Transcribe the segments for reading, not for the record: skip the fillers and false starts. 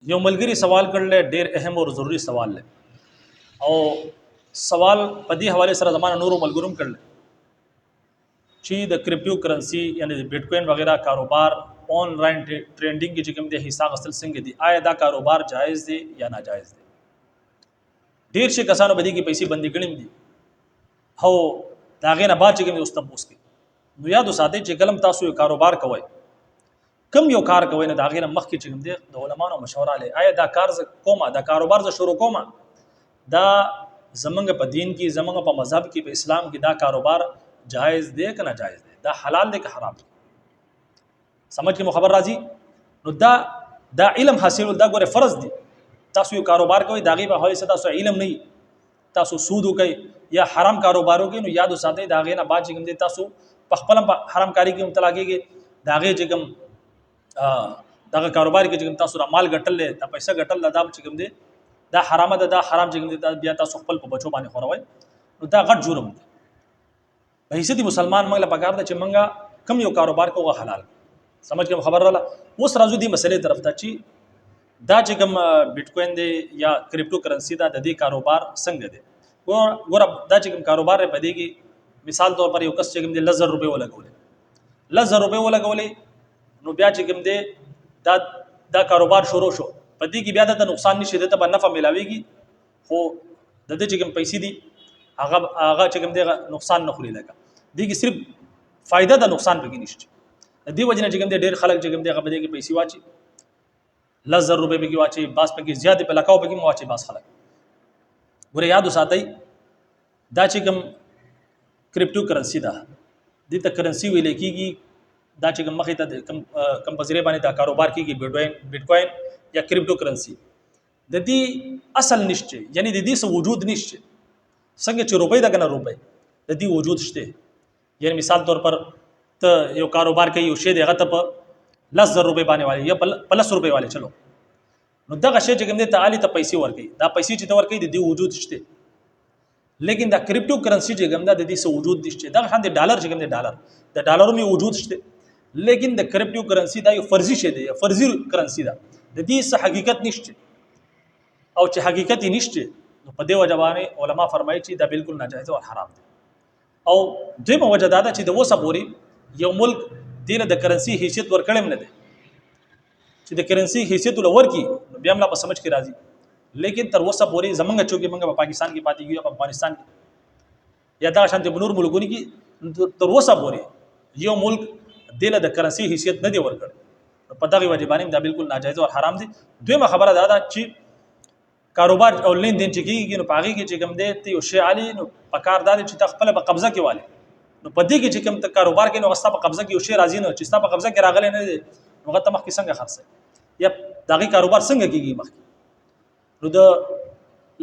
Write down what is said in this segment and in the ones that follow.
یو ملګری سوال کړل ډیر اهم او ضروری سوال دی او سوال په دې حواله سره زمانه نورو ملګروم کړل چې د کریپټو کرنسی یعنی د بیٹ کوین وغیرہ کاروبار آنلاین ټریډینګ کې چې کوم د حساب اصل څنګه دي آیا دا کاروبار جایز دی یا ناجایز دی ډیر شي کسانو باندې کې پیسې بندي کړم دي هو دا غینه بعد چې کوم اوس تاسو کې نو یاد وساتئ چې کلم تاسو یو کاروبار کوئ کم یو کار کوي نه دا غیر مخکې چې کوم دی د علماونو مشوره لې آیا دا کار کومه دا کاروبار ز شروع کومه دا زمنګ په دین کې زمنګ په مذهب کې په اسلام کې دا کاروبار جایز دی که ناجایز دی دا حلال دی که حرام دی سمجھ کې مو خبر راځي نو دا علم حاصل دا ګوره فرض دی تاسو یو کاروبار کوي دا غي په حواله سره تاسو علم نه تاسو سود کوي یا حرام کاروبار کوي نو یاد وساتئ دا غي نه بعد چې کوم دی تاسو په خپل حرام کاری کې مبتلا کیږي دا غي چې کوم دغه کاروبار کې چې تاسو را مال ګټل دا پیسې ګټل دا چې کوم دی دا حرام ده دا حرام چې کوم دی دا بیا تاسو خپل په بچو باندې خوروي نو دا غټ جرم دی په هیڅ مسلمان موږ له پکار ده چې موږ کم یو کاروبار کوو حلال سمجھ کې خبر رااله اوس راځو دې مسلې طرف ته چې دا چې کوم بیٹ کوین دی یا کریپټو کرنسی دا د دې کاروبار څنګه دی ګوره دا چې کوم کاروبار په دې کې مثال طور پر یو کس چې کوم دی 1000 روپے ولګولې 1000 روپے ولګولې نو بیا چې کوم دی دا کاروبار شروع شو په دې کې بیا د نقصان نشي د ته نفع ملاويږي خو د دې چې کوم پیسې دي هغه چې کوم دی نقصان نه خوري لګا دې کې صرف فائدہ د نقصان پکې نشته د دې وجه نه چې کوم دی ډېر خلک چې کوم دی هغه په دې کې پیسې واچي 1000 روپے پکې واچي باس پکې زیات په لکاو پکې واچي باس خلک ګوره یاد وساتئ دا چې کوم کریپټو کرنسی ده دې ته کرنسی ویل کېږي دا چې کوم مخې ته کم پذیره باندې دا کاروبار کېږي بیٹ کوین یا کریپټو کرنسی د دې اصل نشته یعنی د دې څه وجود نشته څنګه چې روپۍ دا کنه روپۍ د دې وجود شته یعنی مثال طور پر ته یو کاروبار کوي یو شی دی هغه ته په 10,000 روپۍ باندې والی یا په 10 روپۍ والی چلو نو دغه شی چې کوم دی تعالی ته پیسې ورکوي دا پیسې چې ته ورکوي د دې وجود شته لیکن دا کریپټو کرنسی چې کوم دا د دې څه وجود نشته دا شان د ډالر چې کوم دی ډالر د ډالرو می وجود شته لیکن د کریپټو کرنسی دا یو فرضي شی دی فرضي کرنسی ده د دې څه حقیقت نشته او چې حقیقت یې نشته نو په دې وجه باندې علما فرمایي چې دا بالکل ناجایز او حرام دی او دغه وجه دا چې د وسه پوری یو ملک دینه د کرنسی حیثیت ورکړم نه دی چې د کرنسی حیثیت ولور کی بیا موږ په سمجھ کې راځي لیکن تر وسه پوری زمونږ چوکې موږ په پاکستان کې پاتې کیږو په افغانستان کې یا دا شانت بنور ملکونی کې تر وسه پوری یو ملک دله د کرنسی حیثیت نه دی ورکړ په دغه وجه باندې دا بالکل ناجایز او حرام دي دویمه خبره دا ده چې کاروبار او لین دین چې کیږي نو پاغي کې چې کوم دی ته یو شی علی نو پکار دار چې تخپل په قبضه کې والي نو په دې کې چې کوم کاروبار کې نو غصه په قبضه کې یو شی راځي نو چې ستا په قبضه کې راغلی نه دی نو غته مخ کې څنګه خرڅه یا دغه کاروبار څنګه کیږي مخ نو د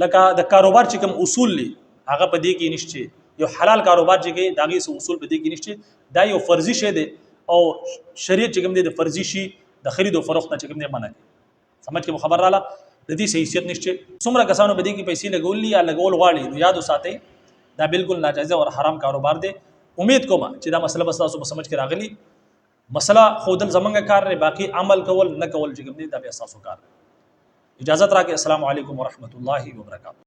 لکه د کاروبار چې کوم اصول لري هغه په دې کې نشته یو حلال کاروبار چې کې دغه اصول په دې کې نشته دا یو فرضي شی دی او شریعت چې کوم دی د فرضي شي د خرید او فروخت نه چې کوم دی منع سمجھ کې خبر رااله د دې حیثیت نشته څومره کسانو به دې کې پیسې لګولې یا لګول غواړي نو یاد وساتئ دا بالکل ناجایز او حرام کاروبار دی امید کوم چې دا مسله بس تاسو په سمجھ کې راغلی مسله خودل زمونږ کار لري باقی عمل کول نه کول چې کوم دی دا بیا تاسو کار اجازه راکړئ السلام علیکم ورحمت الله وبرکاته